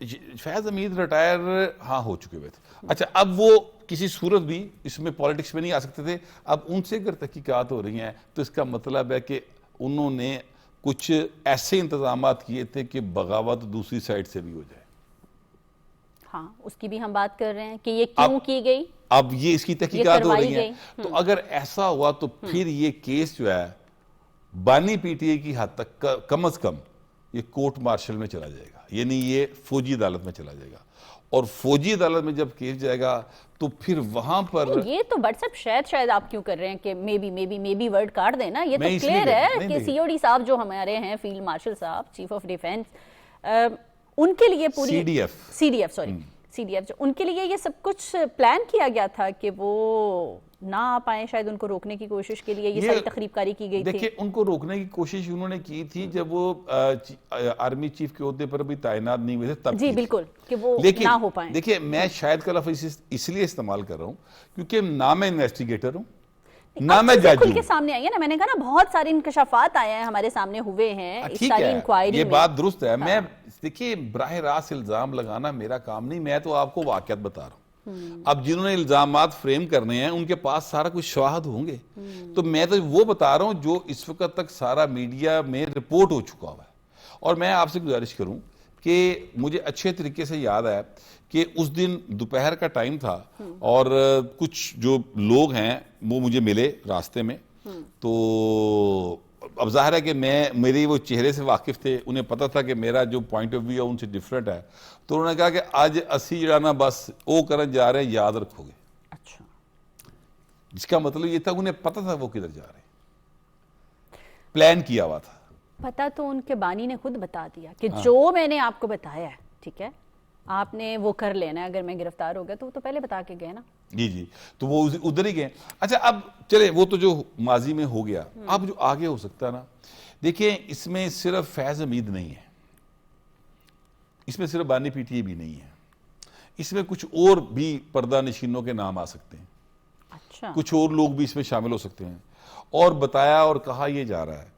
فیض حمید ریٹائر ہاں ہو چکے ہوئے تھے. اچھا اب وہ کسی صورت بھی اس میں پالیٹکس میں نہیں آ سکتے تھے. اب ان سے اگر تحقیقات ہو رہی ہیں تو اس کا مطلب ہے کہ انہوں نے کچھ ایسے انتظامات کیے تھے کہ بغاوت دوسری سائڈ سے بھی ہو جائے. ہاں اس کی بھی ہم بات کر رہے ہیں کہ یہ کیوں کی گئی. اب یہ اس کی تحقیقات ہو رہی ہیں. تو اگر ایسا ہوا تو پھر یہ کیس جو ہے بانی پی ٹی اے کی حد تک کم از کم یہ کورٹ مارشل میں چلا جائے گا, یعنی یہ فوجی عدالت میں چلا جائے گا. اور فوجی عدالت میں جب کیس جائے گا تو پھر وہاں پر یہ تو بٹ صاحب شاید آپ کیوں کر رہے ہیں کہ مے بی ورڈ کاٹ دینا. یہ تو کلیئر ہے کہ سی او ڈی صاحب جو ہمارے ہیں فیلڈ مارشل صاحب چیف آف ڈیفینس, ان کے لیے پوری سی ڈی ایف جو ان کے لیے یہ سب کچھ پلان کیا گیا تھا کہ وہ نہ آ پائیں, شاید ان کو روکنے کی کوشش کے لیے یہ ساری تقریب کاری کی گئی تھی. دیکھیں ان کو روکنے کی کوشش انہوں نے کی تھی جب وہ آرمی چیف کے عہدے پر بھی تعینات نہیں ہوئے تھے تب. جی بالکل, کہ وہ نہ ہو پائیں. دیکھیں میں شاید کا لفظ اس لیے استعمال کر رہا ہوں کیونکہ نہ میں انویسٹیگیٹر ہوں نہ میں جج ہوں. کے سامنے آئی ہے نا, میں نے کہا نا بہت سارے انکشافات آئے ہیں ہمارے سامنے ہوئے ہیں اس ساری انکوائری میں. یہ بات درست ہے. میں دیکھیے براہ راست الزام لگانا میرا کام نہیں, میں تو آپ کو واقعات بتا رہا ہوں. اب جنہوں نے الزامات فریم کرنے ہیں ان کے پاس سارا کچھ شواہد ہوں گے, تو میں تو وہ بتا رہا ہوں جو اس وقت تک سارا میڈیا میں رپورٹ ہو چکا ہوا ہے. اور میں آپ سے گزارش کروں کہ مجھے اچھے طریقے سے یاد ہے کہ اس دن دوپہر کا ٹائم تھا اور کچھ جو لوگ ہیں وہ مجھے ملے راستے میں. تو اب ظاہر ہے کہ میری وہ چہرے سے واقف تھے, انہیں پتہ تھا کہ میرا جو پوائنٹ آف ویو ہے ان سے ڈیفرنٹ ہے. تو انہوں نے کہا کہ آج اسی جڑانا بس او کرن جا رہے ہیں, یاد رکھو گے. اچھا, جس کا مطلب یہ تھا انہیں پتہ تھا وہ کدھر جا رہے ہیں, پلان کیا ہوا تھا. پتہ تو ان کے بانی نے خود بتا دیا کہ جو میں نے آپ کو بتایا ہے ٹھیک ہے آپ نے وہ کر لینا ہے, اگر میں گرفتار ہو گیا تو وہ تو پہلے بتا کے گئے نا. جی تو وہ ادھر ہی گئے. اچھا اب چلے وہ تو جو ماضی میں ہو گیا, اب جو آگے ہو سکتا ہے نا, دیکھیں اس میں صرف فیض حمید نہیں ہے, اس میں صرف بانی پی ٹی اے بھی نہیں ہے, اس میں کچھ اور بھی پردہ نشینوں کے نام آ سکتے ہیں. اچھا, کچھ اور لوگ بھی اس میں شامل ہو سکتے ہیں. اور بتایا اور کہا یہ جا رہا ہے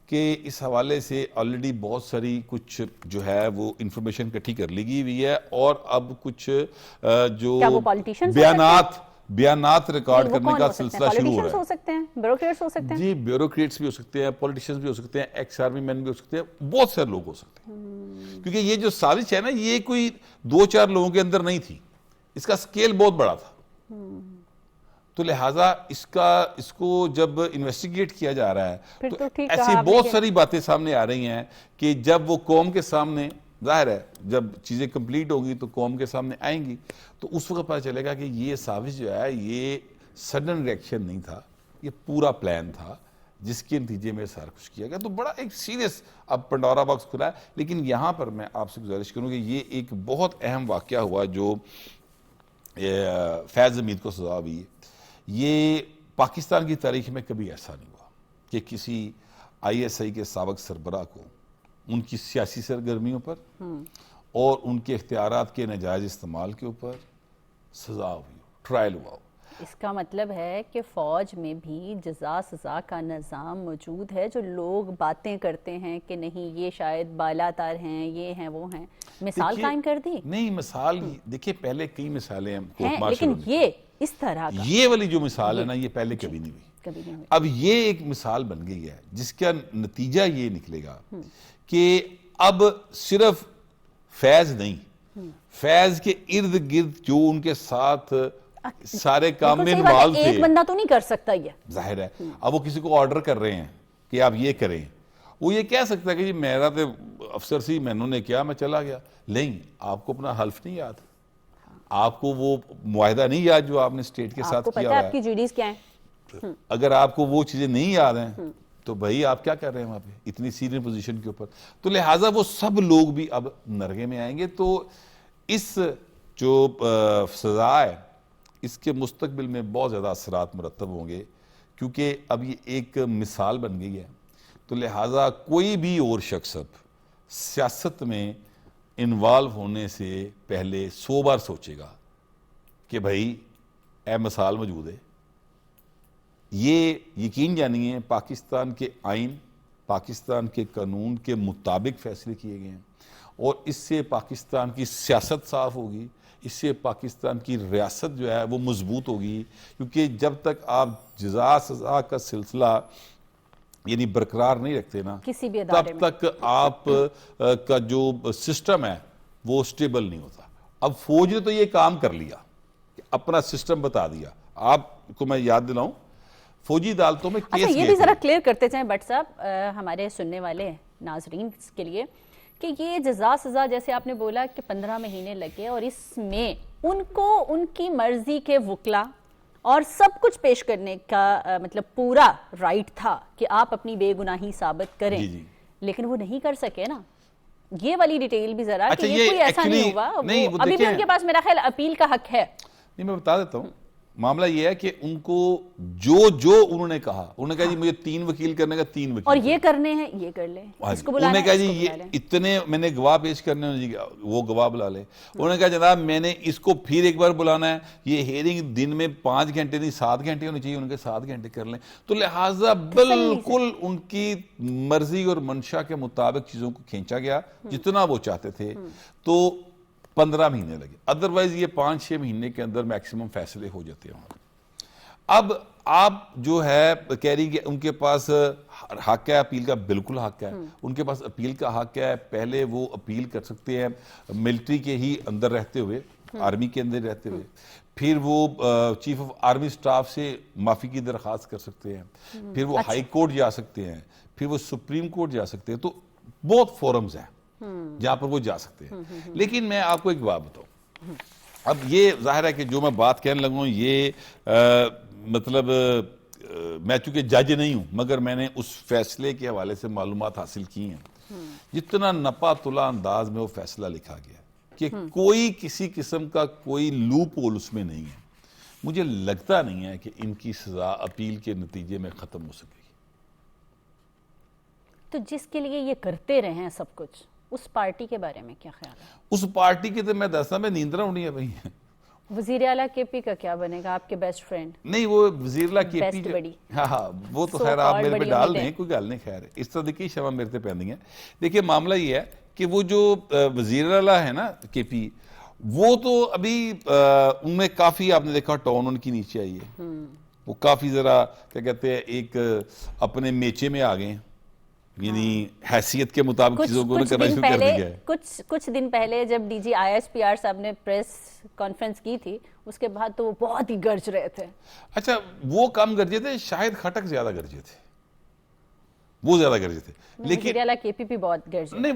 کہ اس حوالے سے آلریڈی بہت ساری کچھ جو ہے وہ انفارمیشن اکٹھی کر لی گئی ہوئی ہے, اور اب کچھ جو بیانات ریکارڈ کرنے کا سلسلہ شروع ہو رہا ہے. ہو سکتے ہیں, بیوروکریٹس ہو سکتے ہیں. جی بیوروکریٹس بھی ہو سکتے ہیں, پولیٹیشنز بھی ہو سکتے ہیں, ایکس آرمی مین بھی ہو سکتے ہیں, بہت سارے لوگ ہو سکتے ہیں. کیونکہ یہ جو سازش ہے نا یہ کوئی 2-4 لوگوں کے اندر نہیں تھی, اس کا سکیل بہت بڑا تھا. تو لہٰذا اس کو جب انویسٹیگیٹ کیا جا رہا ہے تو ایسی بہت ساری باتیں سامنے آ رہی ہیں کہ جب وہ قوم کے سامنے, ظاہر ہے جب چیزیں کمپلیٹ ہوگی تو قوم کے سامنے آئیں گی, تو اس وقت پتہ چلے گا کہ یہ سازش جو ہے یہ سڈن ریئیکشن نہیں تھا, یہ پورا پلان تھا جس کے نتیجے میں سارا کچھ کیا گیا. تو بڑا ایک سیریس اب پنڈورا باکس کھلا ہے. لیکن یہاں پر میں آپ سے گزارش کروں کہ یہ ایک بہت اہم واقعہ ہوا جو فیض حمید کو سزا ہوئی ہے. یہ پاکستان کی تاریخ میں کبھی ایسا نہیں ہوا کہ کسی آئی ایس آئی کے سابق سربراہ کو ان کی سیاسی سرگرمیوں پر اور ان کے اختیارات کے ناجائز استعمال کے اوپر سزا ہوئی, ٹرائل ہوا ہو. اس کا مطلب ہے کہ فوج میں بھی جزا سزا کا نظام موجود ہے. جو لوگ باتیں کرتے ہیں کہ نہیں یہ شاید بالا تار ہیں, یہ ہیں وہ ہیں, مثال قائم کر دی. نہیں مثال دیکھیں پہلے کئی مثالیں ہیں, لیکن یہ اس طرح کا یہ والی جو مثال ہے نا یہ پہلے کبھی نہیں ہوئی. اب یہ ایک مثال بن گئی ہے جس کا نتیجہ یہ نکلے گا کہ اب صرف فیض نہیں, فیض کے ارد گرد جو ان کے ساتھ سارے کام میں انوالو تھے, ایک بندہ تو نہیں کر سکتا یہ, ظاہر ہے. اب وہ کسی کو آرڈر کر رہے ہیں کہ آپ یہ کریں, وہ یہ کہہ سکتا ہے کہ جی میرا تو افسر سی میں نے کیا میں چلا گیا. نہیں, آپ کو اپنا حلف نہیں یاد, آپ کو وہ معاہدہ نہیں یاد جو آپ نے اسٹیٹ کے ساتھ کیا ہوا ہے, آپ کی جی ڈیز کیا ہیں. اگر آپ کو وہ چیزیں نہیں یاد ہیں تو بھائی آپ کیا کر رہے ہیں وہاں پہ اتنی سینئر پوزیشن کے اوپر. تو لہٰذا وہ سب لوگ بھی اب نرغے میں آئیں گے. تو اس جو سزا ہے اس کے مستقبل میں بہت زیادہ اثرات مرتب ہوں گے, کیونکہ اب یہ ایک مثال بن گئی ہے. تو لہٰذا کوئی بھی اور شخص اب سیاست میں انوالو ہونے سے پہلے 100 بار سوچے گا کہ بھائی اے مثال موجود ہے. یہ یقین جانیے پاکستان کے آئین, پاکستان کے قانون کے مطابق فیصلے کیے گئے ہیں, اور اس سے پاکستان کی سیاست صاف ہوگی, اس سے پاکستان کی ریاست جو ہے وہ مضبوط ہوگی, کیونکہ جب تک آپ جزا سزا کا سلسلہ یعنی برقرار نہیں رکھتے نا, کسی بھی ادارے تب تک آپ کا جو سسٹم ہے وہ سٹیبل نہیں ہوتا. اب فوج نے تو یہ کام کر لیا, اپنا سسٹم بتا دیا. آپ کو میں یاد دلاؤں, فوجی عدالتوں میں کیس یہ بھی ذرا کلیئر کرتے جائیں بٹ صاحب ہمارے سننے والے ناظرین کے لیے, کہ یہ جزا سزا جیسے آپ نے بولا کہ 15 مہینے لگے, اور اس میں ان کو ان کی مرضی کے وکلا اور سب کچھ پیش کرنے کا مطلب پورا رائٹ تھا کہ آپ اپنی بے گناہی ثابت کریں, لیکن وہ نہیں کر سکے نا. یہ والی ڈیٹیل بھی ذرا کہ یہ کوئی ایسا نہیں ہوا, ابھی بھی ان کے پاس میرا خیال اپیل کا حق ہے. نہیں, میں بتا دیتا ہوں. معاملہ یہ ہے کہ ان کو جو انہوں نے کہا جی مجھے 3 وکیل کرنے کا 3 وکیل, اور یہ کرنے ہیں یہ کر لیں, اس کو بلانا ہے کہا جی یہ اتنے میں نے گواہ پیش کرنے ہیں, وہ گواہ بلا لے. انہوں نے کہا جناب میں نے اس کو پھر ایک بار بلانا ہے, یہ ہیئرنگ دن میں 5 گھنٹے نہیں 7 گھنٹے ہونی چاہیے, ان کے 7 گھنٹے کر لیں. تو لہٰذا بالکل ان کی مرضی اور منشا کے مطابق چیزوں کو کھینچا گیا جتنا وہ چاہتے تھے. تو 15 مہینے لگے, ادروائز یہ 5-6 مہینے کے اندر میکسیمم فیصلے ہو جاتے ہیں. اب آپ جو ہے کہہ رہی کہ ان کے پاس حق ہے اپیل کا, بالکل حق ہے, ان کے پاس اپیل کا حق ہے. پہلے وہ اپیل کر سکتے ہیں ملٹری کے ہی اندر رہتے ہوئے, آرمی کے اندر رہتے ہوئے. پھر وہ چیف آف آرمی سٹاف سے معافی کی درخواست کر سکتے ہیں, پھر وہ ہائی کورٹ جا سکتے ہیں, پھر وہ سپریم کورٹ جا سکتے ہیں. تو بہت فورمز ہیں جہاں پر وہ جا سکتے ہیں. لیکن میں آپ کو ایک بات بتاؤں, اب یہ ظاہر ہے کہ جو میں بات کہنے لگوں یہ مطلب میں چونکہ جج نہیں ہوں, مگر میں نے اس فیصلے کے حوالے سے معلومات حاصل کی ہیں. جتنا نپا تلا انداز میں وہ فیصلہ لکھا گیا کہ کوئی کسی قسم کا کوئی لوپ ہول اس میں نہیں ہے, مجھے لگتا نہیں ہے کہ ان کی سزا اپیل کے نتیجے میں ختم ہو سکے گی. تو جس کے لیے یہ کرتے رہے ہیں سب کچھ, اس پارٹی کے بارے میں کیا خیال ہے؟ اس پارٹی کے تو میں دستا میں نیندرہ ہونی ہے بھائی. وزیر اعلیٰ کے پی کا کیا بنے گا, آپ کے بیسٹ فرینڈ؟ نہیں, وہ وزیر اعلیٰ کے پی ہاں وہ تو خیر آپ میرے پہ ڈال دیں, کوئی گل نہیں. خیر اس طرح کی شمع میرے پہ پہنی ہے. دیکھیں معاملہ یہ ہے کہ وہ جو وزیر اعلیٰ ہے نا کے پی, وہ تو ابھی ان میں کافی آپ نے دیکھا ٹون ان کی نیچے آئی ہے. وہ کافی ذرا کیا کہتے ہیں ایک اپنے میچے میں آ گئے ہیں, یعنی حیثیت کے مطابق چیزوں کو کرنا شروع کر دیا ہے. کچھ دن پہلے جب D G I S P R صاحب نے پریس کانفرنس کی تھی, اس کے بعد تو وہ بہت ہی گرج رہے تھے. اچھا وہ کم گرجے تھے, شاہد خٹک زیادہ گرجے تھے, وہ زیادہ گرجے تھے. لیکن وزیر اعلیٰ کے پی بھی بہت گرجے نہیں,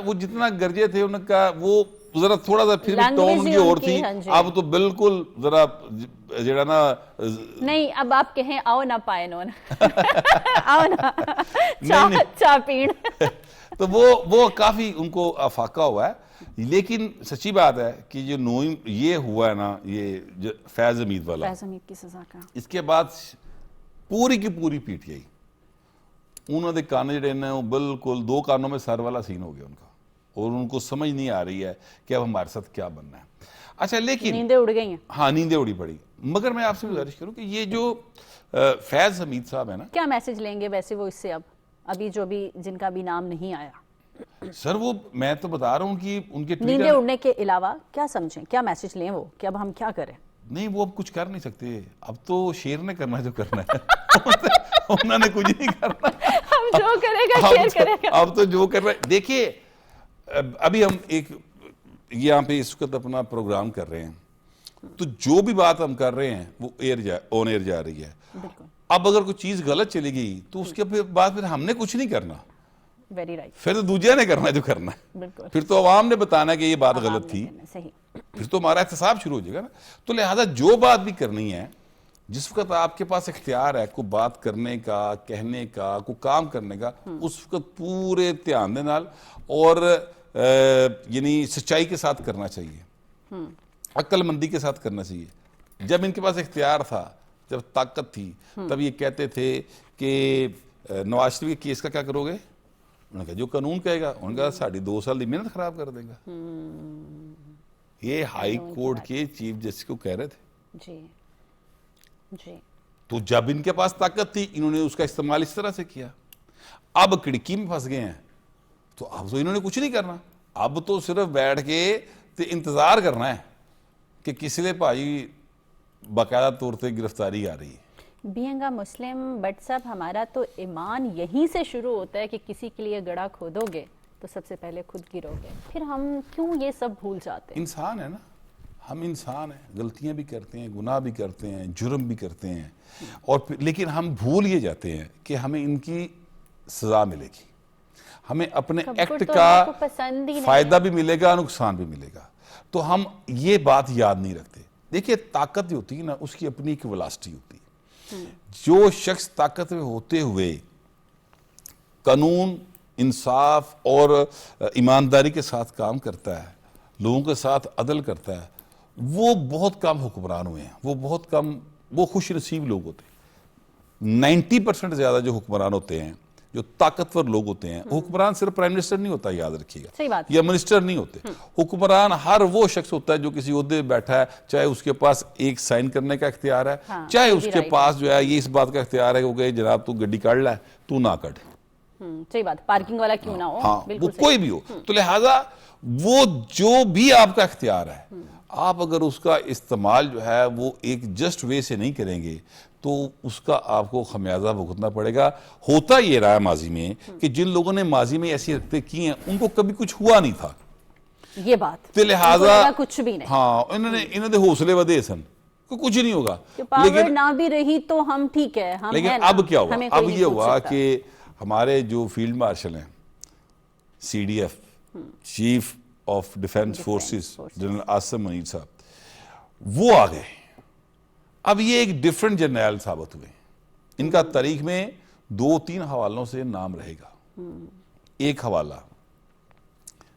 وہ جتنا گرجے تھے ان کا وہ ذرا تھوڑا سا پھر بھی ٹون کی اور تھی. اب تو بالکل ذرا جڑا نا نہیں, اب آپ کہیں آؤ نہ پائے نو آؤ نا چاہ پیڑ. تو وہ کافی ان کو افاقہ ہوا ہے. لیکن سچی بات ہے کہ جو یہ ہوا ہے نا, یہ فیض حمید والا, فیض حمید کی سزا کا, اس کے بعد پوری کی پوری پی ٹی آئی انہوں نے کان جڑے ہیں وہ بالکل 2 کانوں میں سر والا سین ہو گیا ان کا, اور ان کو سمجھ نہیں آ رہی ہے کہ اب ہمارے ساتھ کیا بننا ہے. اچھا لیکن نیندیں اڑ گئی ہیں. ہاں نیندیں اڑی پڑی. مگر میں آپ سے گزارش کروں کہ یہ جو فیض حمید صاحب ہے نا, کیا میسج لیں گے ویسے وہ اس سے, ابھی جو بھی جن کا بھی نام نہیں آیا؟ سر وہ میں تو بتا رہا ہوں کہ ان کے نیندیں اڑنے کے علاوہ کیا سمجھیں, کیا میسج لیں وہ کہ اب ہم کیا کریں؟ نہیں, وہ اب کچھ کر نہیں سکتے, اب تو شیر نے کرنا جو کرنا ہے. انہوں نے کچھ نہیں کرنا, ہم جو کرے گا شیر کرے گا. اب تو جو کر رہے ہیں. دیکھیے ابھی ہم ایک یہاں پہ اس وقت اپنا پروگرام کر رہے ہیں, تو جو بھی بات ہم کر رہے ہیں وہ آن ایئر جا رہی ہے. اب اگر کوئی چیز غلط چلی گئی تو اس کے بعد پھر ہم نے کچھ نہیں کرنا, ویری رائٹ, پھر تو دوسرے نے کرنا جو کرنا ہے. پھر تو عوام نے بتانا کہ یہ بات غلط تھی, پھر تو ہمارا احتساب شروع ہو جائے گا نا. تو لہٰذا جو بات بھی کرنی ہے, جس وقت آپ کے پاس اختیار ہے کوئی بات کرنے کا, کہنے کا, کوئی کام کرنے کا, اس وقت پورے دھیان دے نال اور یعنی سچائی کے ساتھ کرنا چاہیے, عقل مندی کے ساتھ کرنا چاہیے. جب ان کے پاس اختیار تھا, جب طاقت تھی, تب یہ کہتے تھے کہ نواز شریف کے کیس کا کیا کرو گے؟ انہوں نے کہا جو قانون کہے گا. انہوں نے کہا ساڑھی 2 سال دی محنت خراب کر دے گا. یہ ہائی کورٹ کے چیف جسٹس کو کہہ رہے تھے. جی جی. تو جب ان کے پاس طاقت تھی انہوں نے اس کا استعمال اس طرح سے کیا. اب کھڑکی میں پھنس گئے ہیں تو اب تو انہوں نے کچھ نہیں کرنا, اب تو صرف بیٹھ کے انتظار کرنا ہے کہ کس لیے بھائی باقاعدہ طور پہ گرفتاری آ رہی ہے. بینگ اے مسلم بٹ صاحب ہمارا تو ایمان یہیں سے شروع ہوتا ہے کہ کسی کے لیے گڑھا کھودو گے تو سب سے پہلے خود گرو گے. پھر ہم کیوں یہ سب بھول جاتے ہیں؟ انسان ہے نا, ہم انسان ہیں, غلطیاں بھی کرتے ہیں, گناہ بھی کرتے ہیں, جرم بھی کرتے ہیں, اور لیکن ہم بھول یہ جاتے ہیں کہ ہمیں ان کی سزا ملے گی, ہمیں اپنے ایکٹ کا فائدہ بھی ملے گا, نقصان بھی ملے گا. تو ہم یہ بات یاد نہیں رکھتے. دیکھیے طاقت جو ہوتی ہے نا اس کی اپنی ایک ویلاسٹی ہوتی ہے. جو شخص طاقت میں ہوتے ہوئے قانون, انصاف اور ایمانداری کے ساتھ کام کرتا ہے, لوگوں کے ساتھ عدل کرتا ہے, وہ بہت کم حکمران ہوئے ہیں, وہ بہت کم, وہ خوش نصیب لوگ ہوتے ہیں. 90% زیادہ جو حکمران ہوتے ہیں, جو طاقتور لوگ ہوتے ہیں, حکمران صرف پرائم منسٹر نہیں ہوتا, یاد رکھیے گا, یا منسٹر نہیں ہوتے. حکمران ہر وہ شخص ہوتا ہے جو کسی عہدے بیٹھا ہے, چاہے اس کے پاس ایک سائن کرنے کا اختیار ہے, چاہے اس کے پاس جو ہے یہ اس بات کا اختیار ہے کہ جناب تو گڈی کاٹ لے, تو نہ کٹ. صحیح بات, پارکنگ والا کیوں نہ ہو, ہاں وہ کوئی بھی ہو. تو لہٰذا وہ جو بھی آپ کا اختیار ہے, آپ اگر اس کا استعمال جو ہے وہ ایک جسٹ وے سے نہیں کریں گے تو اس کا آپ کو خمیازہ بھگتنا پڑے گا. ہوتا یہ رہا ہے ماضی میں کہ جن لوگوں نے ماضی میں ایسی حرکتیں کی ہیں ان کو کبھی کچھ ہوا نہیں تھا, یہ بات, تو لہٰذا کچھ بھی نہیں. ہاں انہوں نے حوصلے ودے سن کچھ نہیں ہوگا, لیکن نہ بھی رہی تو ہم ٹھیک ہے. لیکن اب کیا ہوا, اب یہ ہوا کہ ہمارے جو فیلڈ مارشل ہیں, C D F chief of defence forces general Asim Munir صاحب, وہ آ گئے. اب یہ ایک ڈیفرنٹ جرنیل ثابت ہوئے. ان کا تاریخ میں 2-3 حوالوں سے نام رہے گا. ایک حوالہ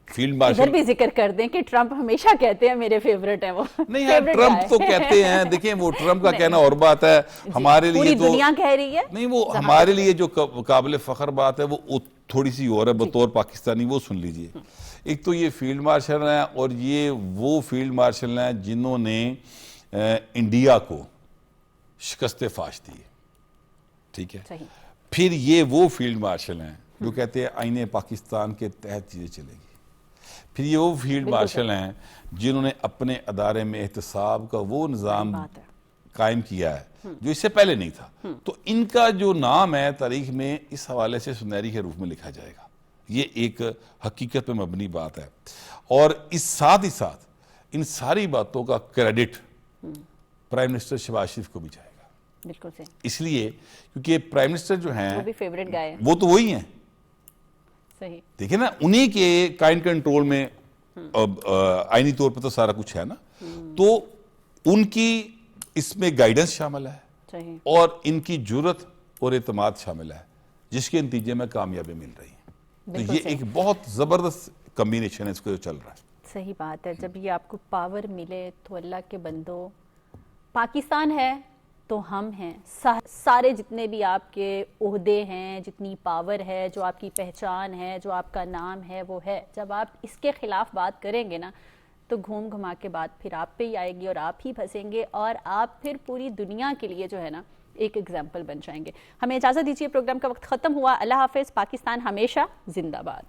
فیلڈ مارشل, ادھر بھی ذکر کر دیں کہ ٹرمپ ہمیشہ کہتے ہیں میرے فیورٹ ہیں وہ. نہیں یار, ٹرمپ تو کہتے ہیں, دیکھیں وہ ٹرمپ کا کہنا اور بات ہے, ہمارے لیے پوری دنیا کہہ رہی ہے. نہیں, وہ ہمارے لیے جو قابل فخر بات ہے وہ تھوڑی سی اور ہے بطور پاکستانی, وہ سن لیجئے. ایک تو یہ فیلڈ مارشل ہیں, اور یہ وہ فیلڈ مارشل ہیں جنہوں نے انڈیا کو شکست فاش دی, ٹھیک ہے. پھر یہ وہ فیلڈ مارشل ہیں جو کہتے ہیں آئین پاکستان کے تحت چیزیں چلے گی. پھر یہ وہ فیلڈ مارشل ہیں جنہوں نے اپنے ادارے میں احتساب کا وہ نظام قائم کیا ہے جو اس سے پہلے نہیں تھا. تو ان کا جو نام ہے تاریخ میں اس حوالے سے سنہری کے روپ میں لکھا جائے گا. یہ ایک حقیقت پہ مبنی بات ہے, اور اس ساتھ ہی ساتھ ان ساری باتوں کا کریڈٹ پرائم منسٹر شہباز شریف کو بھی جائے گا. بالکل صحیح. اس لیے کیونکہ پرائم منسٹر جو ہیں وہ بھی فیورٹ گائے ہیں, وہ تو وہی ہیں. صحیح. دیکھیں نا, انہی کے کائنڈ کنٹرول میں آئینی طور پہ تو سارا کچھ ہے نا, تو ان کی اس میں گائیڈنس شامل ہے, اور ان کی جرت اور اعتماد شامل ہے, جس کے نتیجے میں کامیابی مل رہی ہے. تو یہ ایک بہت زبردست کمبینیشن ہے اس کو جو چل رہا ہے. صحیح بات ہے. جب یہ آپ کو پاور ملے تو اللہ کے بندو, پاکستان ہے تو ہم ہیں, سارے جتنے بھی آپ کے عہدے ہیں, جتنی پاور ہے, جو آپ کی پہچان ہے, جو آپ کا نام ہے, وہ ہے. جب آپ اس کے خلاف بات کریں گے نا تو گھوم گھما کے بات پھر آپ پہ ہی آئے گی, اور آپ ہی پھنسیں گے, اور آپ پھر پوری دنیا کے لیے جو ہے نا ایک ایگزامپل بن جائیں گے. ہمیں اجازت دیجیے, پروگرام کا وقت ختم ہوا. اللہ حافظ. پاکستان ہمیشہ زندہ باد.